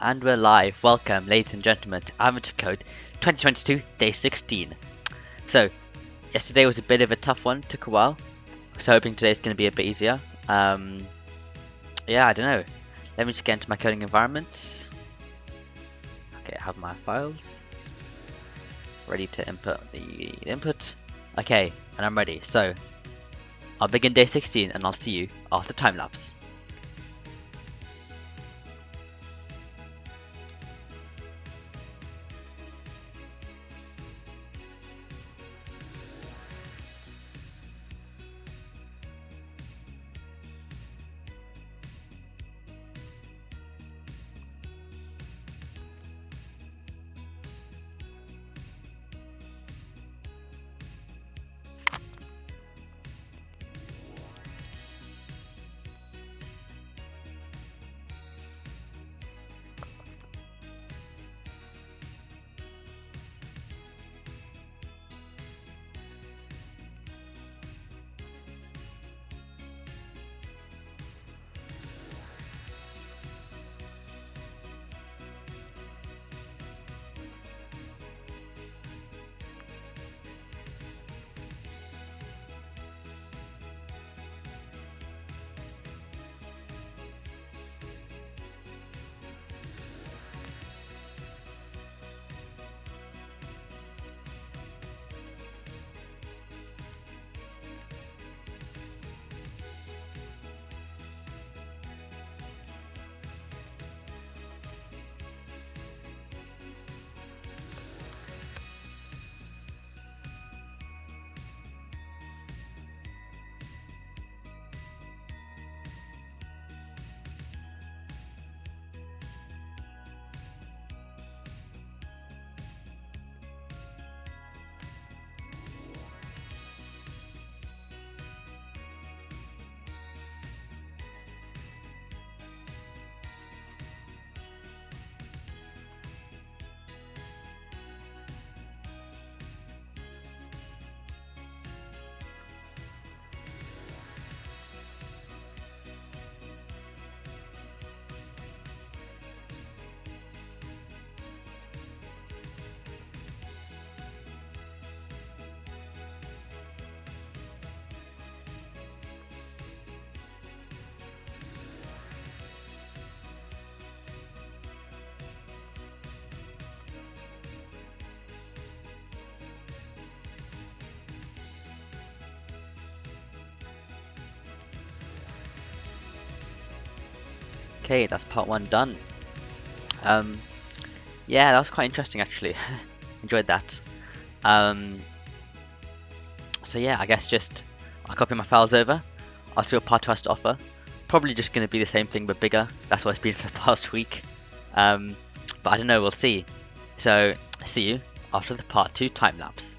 And we're live. Welcome, ladies and gentlemen, to Advent of Code 2022, day 16. So, yesterday was a bit of a tough one, took a while. So hoping today's going to be a bit easier. Yeah, I don't know. Let me just get into my coding environment. Okay, I have my files ready to input the input. Okay, and I'm ready. So, I'll begin day 16 and I'll see you after time lapse. Okay, that's part one done. Yeah, that was quite interesting actually. Enjoyed that. So yeah, I guess just I'll copy my files over. I'll see what part two has to offer. Probably just going to be the same thing but bigger. That's what it's been for the past week. But I don't know, we'll see. So see you after the part two time lapse.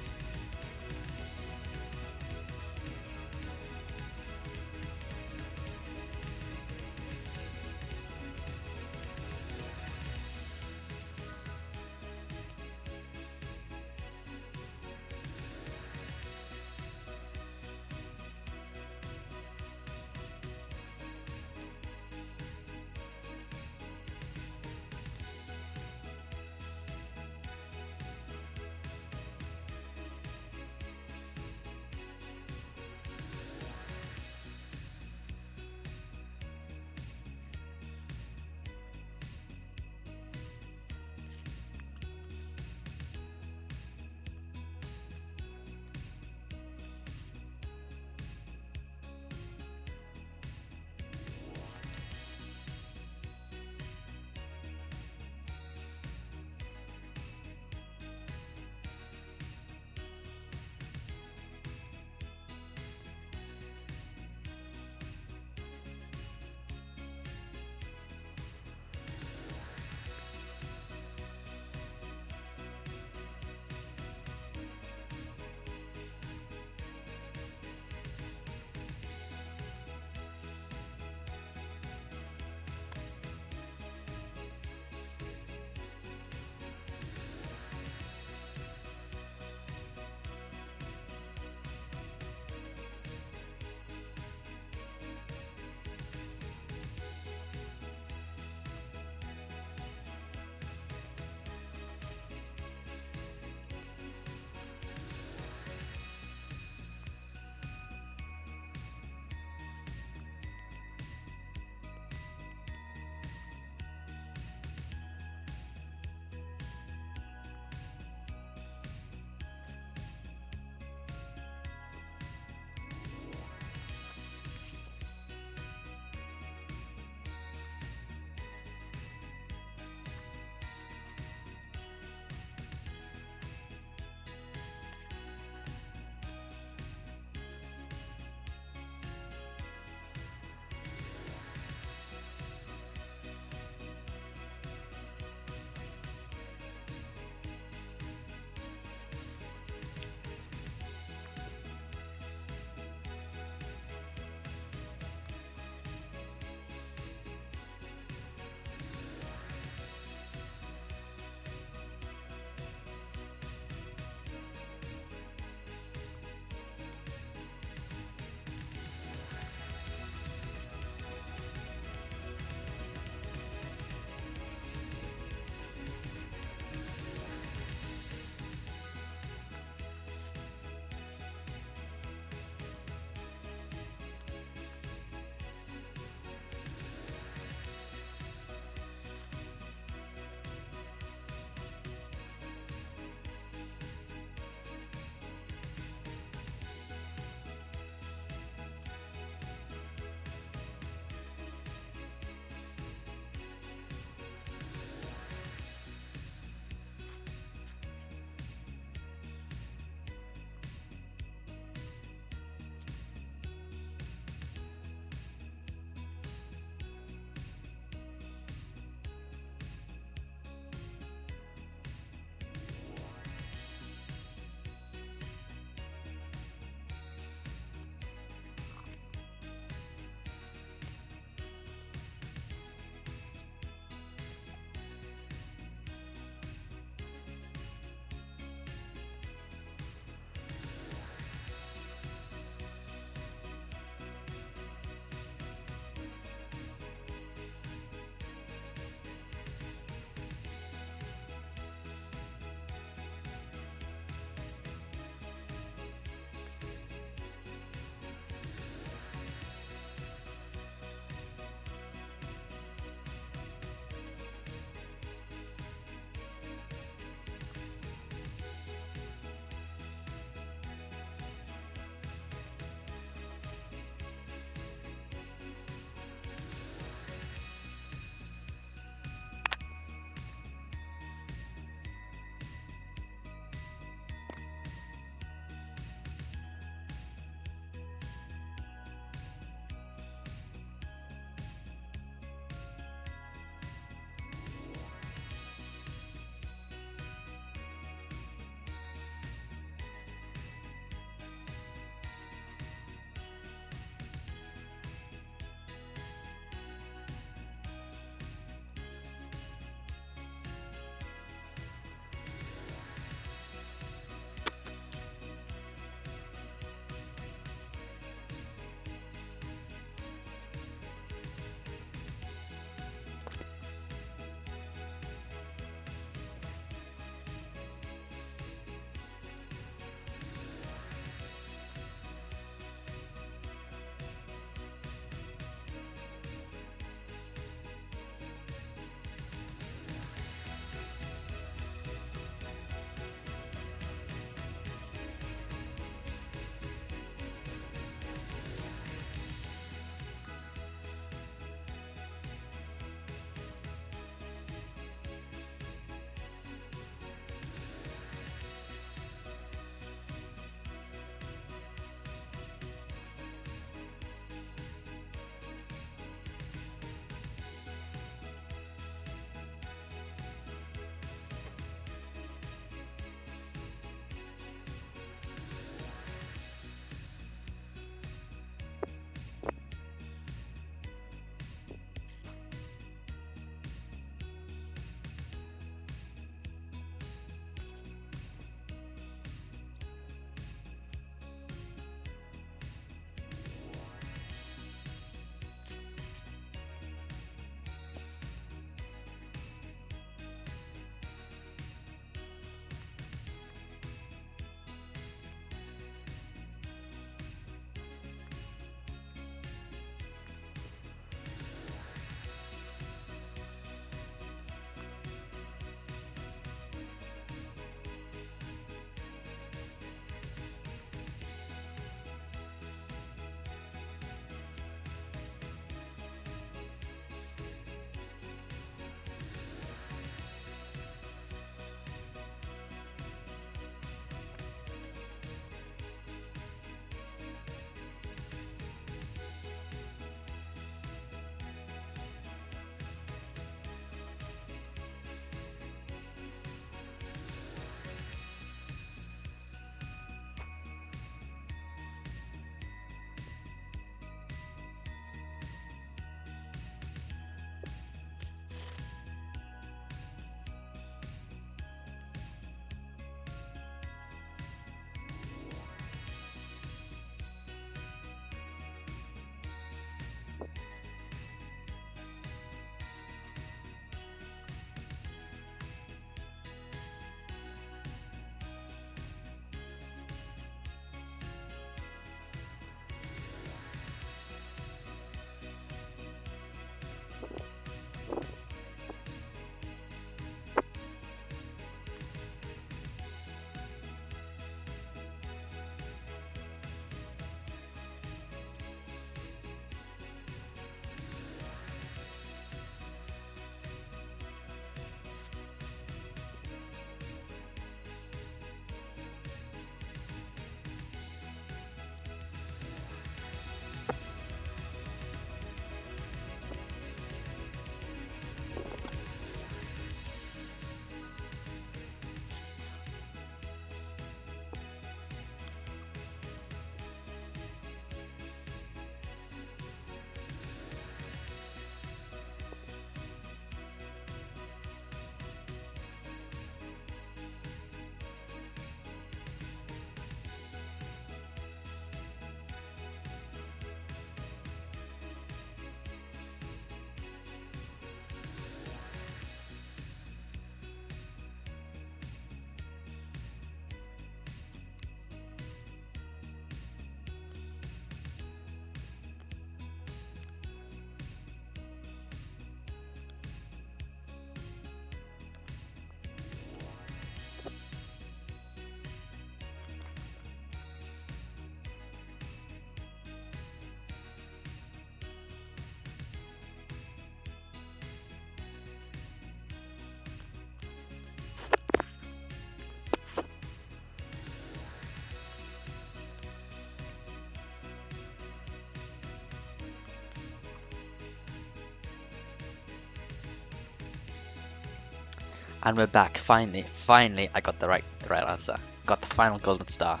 And we're back. Finally, I got the right answer. Got the final golden star.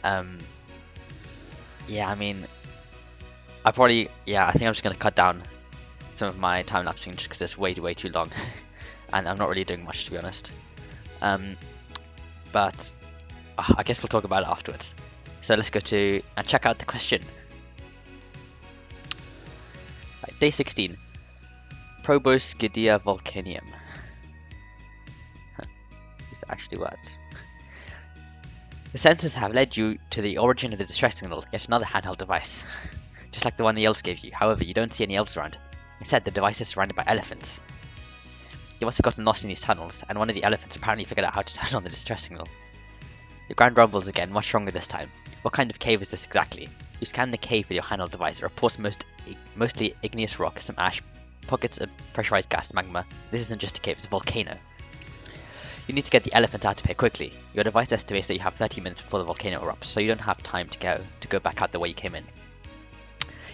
Yeah, I mean, I think I'm just gonna cut down some of my time lapsing just because it's way too long, and I'm not really doing much, to be honest. But I guess we'll talk about it afterwards. So let's go to and check out the question. Right, day 16. Proboscidea volcanium. These are actually words. The sensors have led you to the origin of the distress signal, yet another handheld device. Just like the one the elves gave you. However, you don't see any elves around. Instead, the device is surrounded by elephants. You must have gotten lost in these tunnels, and one of the elephants apparently figured out how to turn on the distress signal. The ground rumbles again, much stronger this time. What kind of cave is this exactly? You scan the cave with your handheld device. It reports mostly igneous rock, some ash, pockets of pressurized gas, magma. This isn't just a cave, it's a volcano. You need to get the elephant out of here quickly. Your device estimates that you have 30 minutes before the volcano erupts, so you don't have time to go back out the way you came in.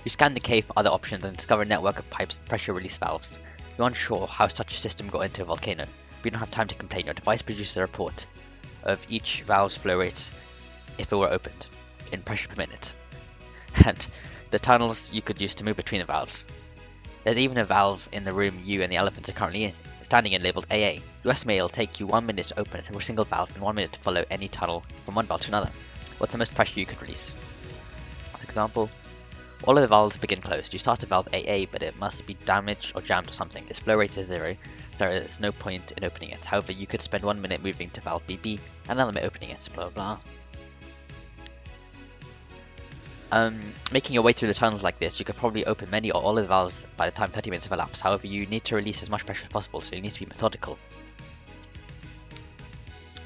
You scan the cave for other options and discover a network of pipes and pressure release valves. You're unsure how such a system got into a volcano, but you don't have time to complain. Your device produces a report of each valve's flow rate if it were opened, in pressure per minute, and the tunnels you could use to move between the valves. There's even a valve in the room you and the elephants are currently standing in labelled AA. You estimate it'll take you 1 minute to open a single valve and 1 minute to follow any tunnel from one valve to another. What's the most pressure you could release? For example, all of the valves begin closed. You start at valve AA, but it must be damaged or jammed or something. Its flow rate is 0, so there is no point in opening it. However, you could spend 1 minute moving to valve BB and another minute opening it, blah blah blah. Making your way through the tunnels like this, you could probably open many or all of the valves by the time 30 minutes have elapsed. However, you need to release as much pressure as possible, so you need to be methodical.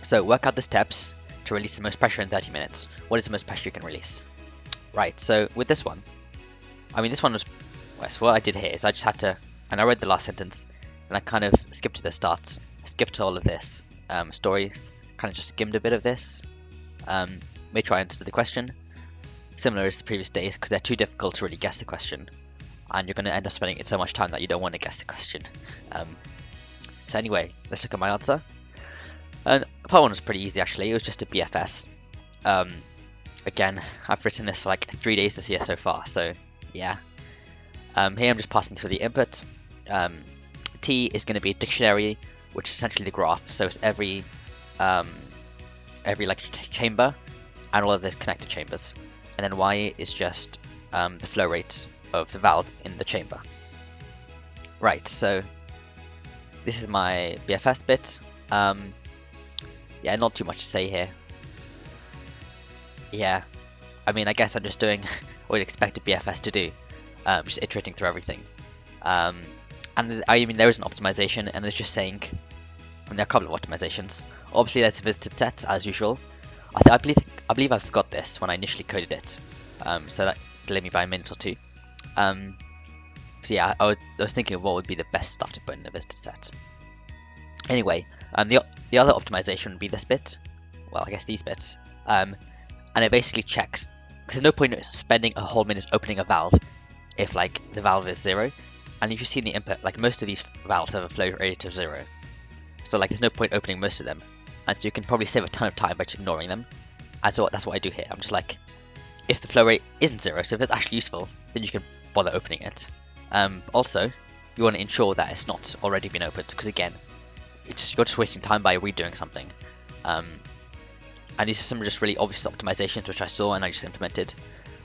So work out the steps to release the most pressure in 30 minutes. What is the most pressure you can release? Right, so with this one, I mean this one was, well, so what I did here is I just had to, and I read the last sentence, and I kind of skipped to the start, skipped to all of this story, kind of just skimmed a bit of this, made sure I answered the question. Similar as the previous days, because they're too difficult to really guess the question, and you're going to end up spending so much time that you don't want to guess the question. So anyway, let's look at my answer. And part one was pretty easy actually. It was just a BFS. Again, I've written this for like 3 days this year so far, so yeah. Here I'm just passing through the input. T is going to be a dictionary, which is essentially the graph. So it's every like chamber and all of those connected chambers. And then Y is just the flow rate of the valve in the chamber. Right, so this is my BFS bit. Yeah, not too much to say here. Yeah, I mean, I guess I'm just doing what you'd expect a BFS to do, just iterating through everything. And I mean, there is an optimization, and it's just saying, and there are a couple of optimizations. Obviously, there's a visited set as usual. I believe I forgot this when I initially coded it, so that delayed me by a minute or two. So yeah, I was thinking of what would be the best stuff to put in the visited set. Anyway, the other optimization would be this bit. Well, I guess these bits. And it basically checks, because there's no point in spending a whole minute opening a valve if like the valve is 0. And if you see in the input, like most of these valves have a flow rate of 0. So like there's no point opening most of them. And so you can probably save a ton of time by just ignoring them. And so that's what I do here. I'm just like, if the flow rate isn't 0, so if it's actually useful, then you can bother opening it. Also, you want to ensure that it's not already been opened, because again, you're just wasting time by redoing something. And these are some just really obvious optimizations which I saw and I just implemented,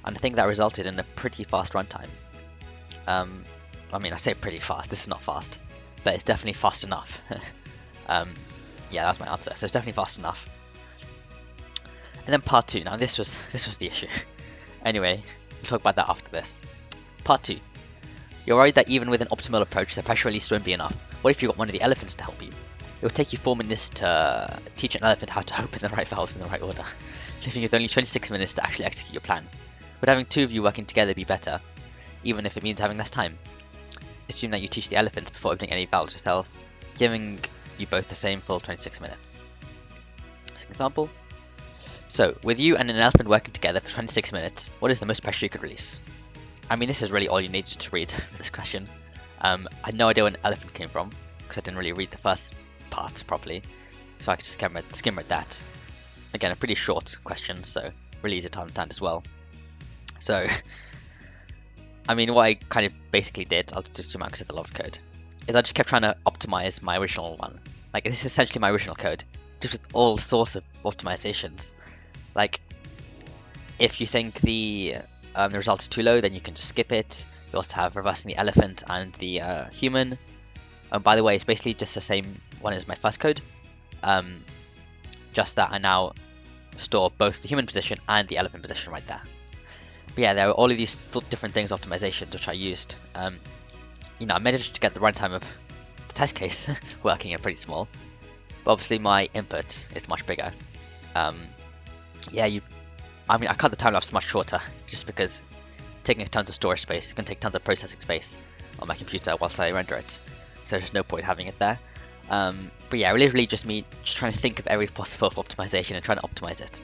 and I think that resulted in a pretty fast runtime. I mean, I say pretty fast, this is not fast, but it's definitely fast enough. Yeah, that's my answer, so it's definitely fast enough. And then part 2, now this was the issue. Anyway, we'll talk about that after this. Part 2. You're worried that even with an optimal approach, the pressure release won't be enough. What if you got one of the elephants to help you? It will take you 4 minutes to teach an elephant how to open the right valves in the right order, leaving you with only 26 minutes to actually execute your plan. Would having 2 of you working together be better, even if it means having less time? Assume that you teach the elephants before opening any valves yourself, giving you both the same full 26 minutes. As an example. So, with you and an elephant working together for 26 minutes, what is the most pressure you could release? I mean, this is really all you needed to read for this question. I had no idea where an elephant came from, because I didn't really read the first part properly, so I could just skim read that. Again, a pretty short question, so really easy to understand as well. So, I mean, what I kind of basically did, I'll just zoom out because it's a lot of code, is I just kept trying to optimize my original one. Like, this is essentially my original code, just with all sorts of optimizations. Like, if you think the result is too low, then you can just skip it. You also have reversing the elephant and the human. By the way, it's basically just the same one as my first code, just that I now store both the human position and the elephant position right there. But yeah, there are all of these different things, optimizations, which I used. You know, I managed to get the runtime of the test case working and pretty small, but obviously my input is much bigger. Yeah, I mean, I cut the time lapse much shorter, just because taking tons of storage space, it can take tons of processing space on my computer whilst I render it. So there's no point having it there. But yeah, literally just me trying to think of every possible optimization and trying to optimize it.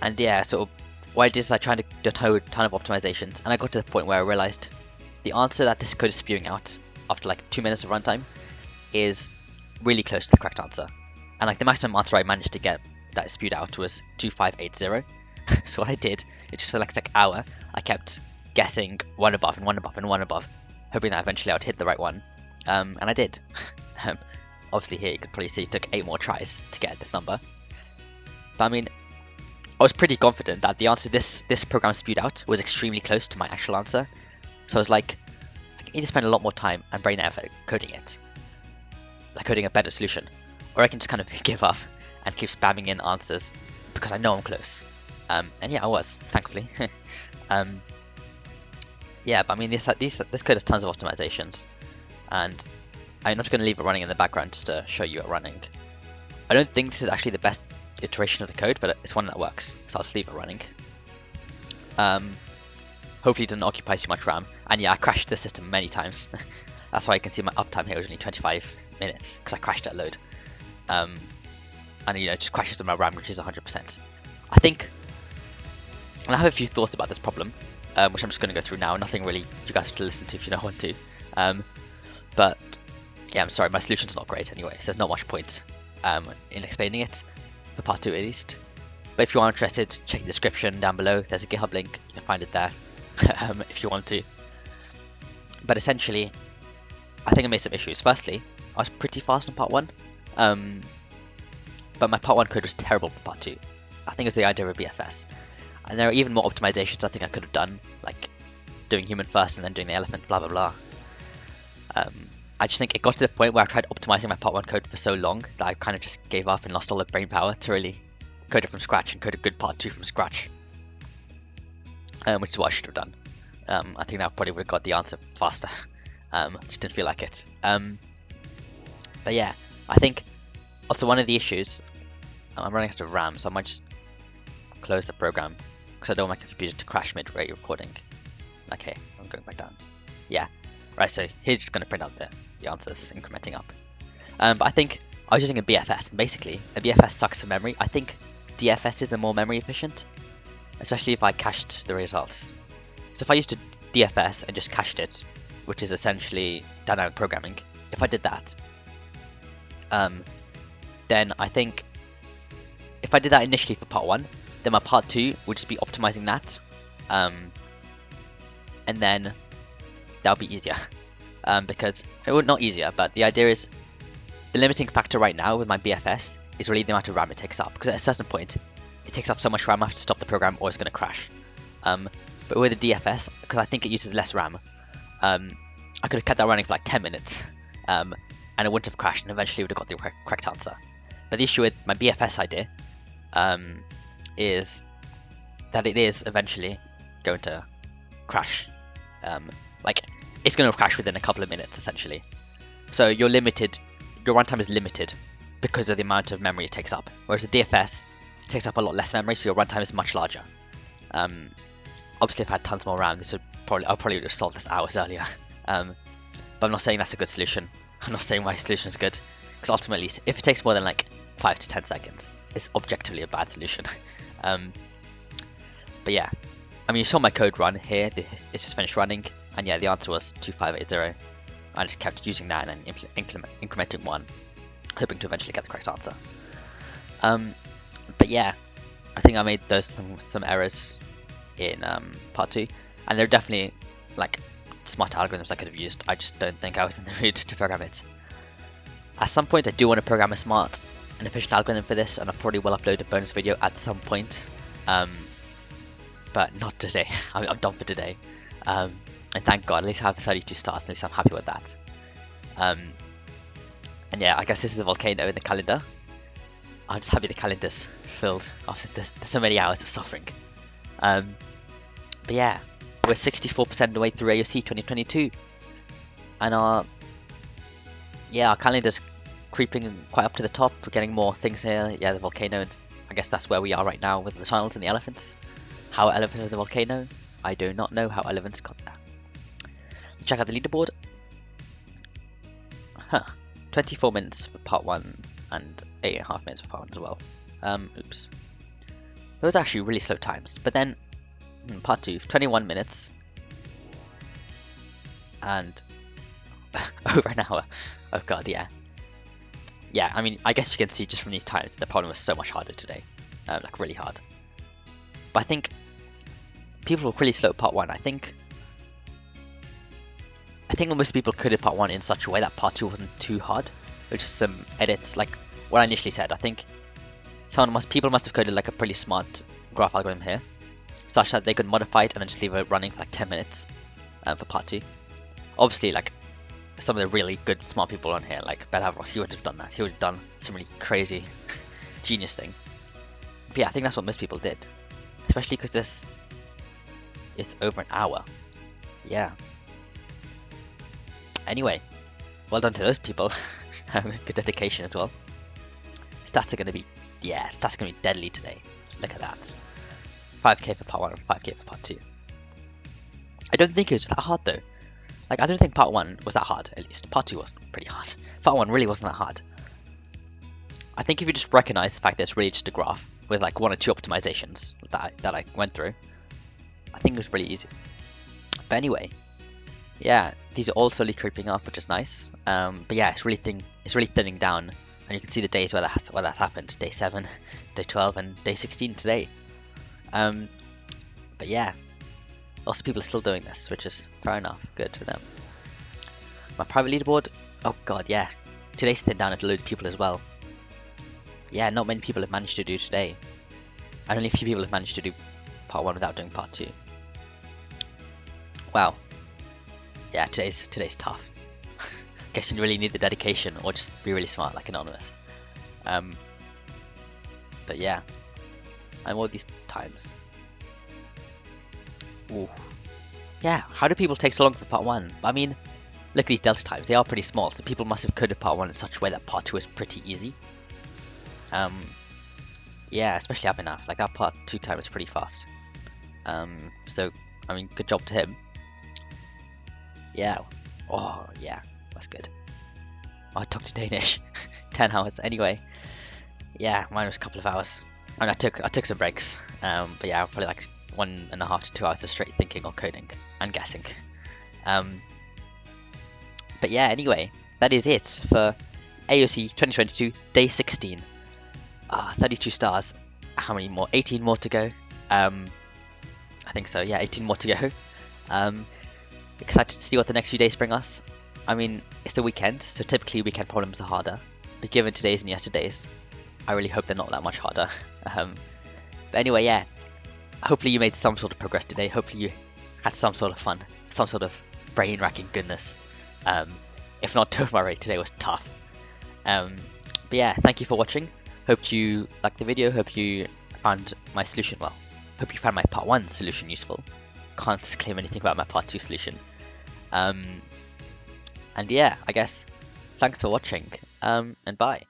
And yeah, so what I did is I tried to do a ton of optimizations, and I got to the point where I realized the answer that this code is spewing out after like 2 minutes of runtime is really close to the correct answer. And like the maximum answer I managed to get that spewed out was 2580. So what I did is just for like a hour, I kept guessing one above and one above and one above, hoping that eventually I would hit the right one. And I did. Obviously here you can probably see it took 8 more tries to get this number. But I mean, I was pretty confident that the answer this program spewed out was extremely close to my actual answer. So I was like, I need to spend a lot more time and brain effort coding it, like coding a better solution. Or I can just kind of give up and keep spamming in answers because I know I'm close. And yeah, I was, thankfully. Yeah, but I mean, this code has tons of optimizations, and I'm not going to leave it running in the background just to show you it running. I don't think this is actually the best iteration of the code, but it's one that works, so I'll just leave it running. Hopefully it doesn't occupy too much RAM, and yeah, I crashed the system many times. That's why you can see my uptime here was only 25 minutes, because I crashed it a load. And you know, just crashes with my RAM, which is 100%. I think, and I have a few thoughts about this problem, which I'm just going to go through now. Nothing really you guys have to listen to if you don't want to. But yeah, I'm sorry, my solution's not great anyway, so there's not much point in explaining it, for part 2 at least. But if you are interested, check the description down below. There's a GitHub link, you can find it there if you want to. But essentially, I think I made some issues. Firstly, I was pretty fast on part 1, but my part 1 code was terrible for part 2. I think it was the idea of BFS. And there are even more optimizations I think I could have done, like doing human first and then doing the elephant, blah blah blah. I just think it got to the point where I tried optimizing my part 1 code for so long that I kind of just gave up and lost all the brain power to really code it from scratch and code a good part 2 from scratch. Which is what I should have done. I think that probably would have got the answer faster. Just didn't feel like it. But yeah, I think also one of the issues, I'm running out of RAM, so I might just close the program because I don't want my computer to crash mid-rate recording. Okay, I'm going back down. Yeah, right, so here's just going to print out the answers incrementing up. But I think I was using a BFS, and basically a BFS sucks for memory. I think DFSs are more memory efficient, especially if I cached the results. So if I used a DFS and just cached it, which is essentially dynamic programming, if I did that, then I think if I did that initially for part 1, then my part 2 would just be optimizing that, and then that would be easier, because, well, not easier, but the idea is, the limiting factor right now with my BFS is really the amount of RAM it takes up, because at a certain point, it takes up so much RAM I have to stop the program or it's going to crash. But with a DFS, because I think it uses less RAM, I could have kept that running for like 10 minutes, and it wouldn't have crashed, and eventually would have got the correct answer. But the issue with my BFS idea is that it is eventually going to crash. Like, it's going to crash within a couple of minutes, essentially. So you're limited, your runtime is limited because of the amount of memory it takes up. Whereas a DFS, it takes up a lot less memory, so your runtime is much larger. Obviously, if I had tons more RAM, I probably would have solved this hours earlier. But I'm not saying that's a good solution. I'm not saying my solution is good, because ultimately, if it takes more than like 5 to 10 seconds, it's objectively a bad solution. But yeah, I mean, you saw my code run here. It's just finished running, and yeah, the answer was 2580. I just kept using that and then incrementing one, hoping to eventually get the correct answer. But yeah, I think I made some errors in part 2, and they're definitely like smart algorithms I could have used. I just don't think I was in the mood to program it. At some point I do want to program a smart and efficient algorithm for this, and I probably will upload a bonus video at some point, but not today. I'm done for today, and thank God, at least I have 32 stars, at least I'm happy with that. And yeah, I guess this is the volcano in the calendar. I'm just happy the calendar's filled after there's so many hours of suffering. But yeah, we're 64% of the way through AoC 2022, and our calendar's creeping quite up to the top. We're getting more things here. Yeah, the volcano, and I guess that's where we are right now with the tunnels and the elephants. How are elephants in the volcano? I do not know how elephants got there. Check out the leaderboard. 24 minutes for part 1 and 8.5 minutes for part 1 as well. Oops. Those are actually really slow times. But then, part 2, 21 minutes. And over an hour. Oh god, yeah. Yeah, I mean, I guess you can see just from these times, the problem was so much harder today. Like, really hard. But I think people were really slow at part 1. I think most people coded part 1 in such a way that part 2 wasn't too hard. With just some edits, like what I initially said. I think people must have coded like a pretty smart graph algorithm here, such that they could modify it and then just leave it running for like 10 minutes for part 2. Obviously, like some of the really good smart people on here, like Belhavros, he wouldn't have done that. He would have done some really crazy genius thing. But yeah, I think that's what most people did, especially because this is over an hour. Yeah. Anyway, well done to those people. Good dedication as well. Stats are gonna be deadly today. Look at that. 5k for part 1 and 5k for part 2. I don't think it was that hard though. Like, I don't think part 1 was that hard, at least. Part 2 was pretty hard. Part 1 really wasn't that hard. I think if you just recognize the fact that it's really just a graph with like 1 or 2 optimizations that I went through, I think it was really easy. But anyway, yeah, these are all slowly creeping up, which is nice. But yeah, it's really thinning down, and you can see the days where that's happened. Day 7, day 12, and day 16 today. But yeah, lots of people are still doing this, which is fair enough. Good for them. My private leaderboard. Oh god, yeah. Today's thinned down a load of people as well. Yeah, not many people have managed to do today, and only a few people have managed to do part 1 without doing part 2. Wow. Yeah, today's tough. Guess you really need the dedication, or just be really smart like Anonymous. But yeah, and all these times. Ooh. Yeah, how do people take so long for part 1? I mean, look at these delta times, they are pretty small, so people must have coded part 1 in such a way that part 2 is pretty easy. Yeah, especially Abhinav, like that part 2 time is pretty fast. So, I mean, good job to him. Yeah. Oh, yeah. That's good. Oh, I talked to Danish. 10 hours. Anyway. Yeah, mine was a couple of hours. And I took some breaks. But yeah, probably like 1.5 to 2 hours of straight thinking or coding and guessing. But yeah, anyway, that is it for AoC 2022 day 16. 32 stars. How many more? 18 more to go. I think so. Yeah, 18 more to go. Excited to see what the next few days bring us. I mean, it's the weekend, so typically weekend problems are harder. But given today's and yesterday's, I really hope they're not that much harder. But anyway, yeah. Hopefully you made some sort of progress today. Hopefully you had some sort of fun, some sort of brain-racking goodness. If not, don't worry, today was tough. But yeah, thank you for watching. Hope you liked the video. Hope you found my solution well. Hope you found my part 1 solution useful. Can't claim anything about my part 2 solution. And yeah, I guess thanks for watching, and bye.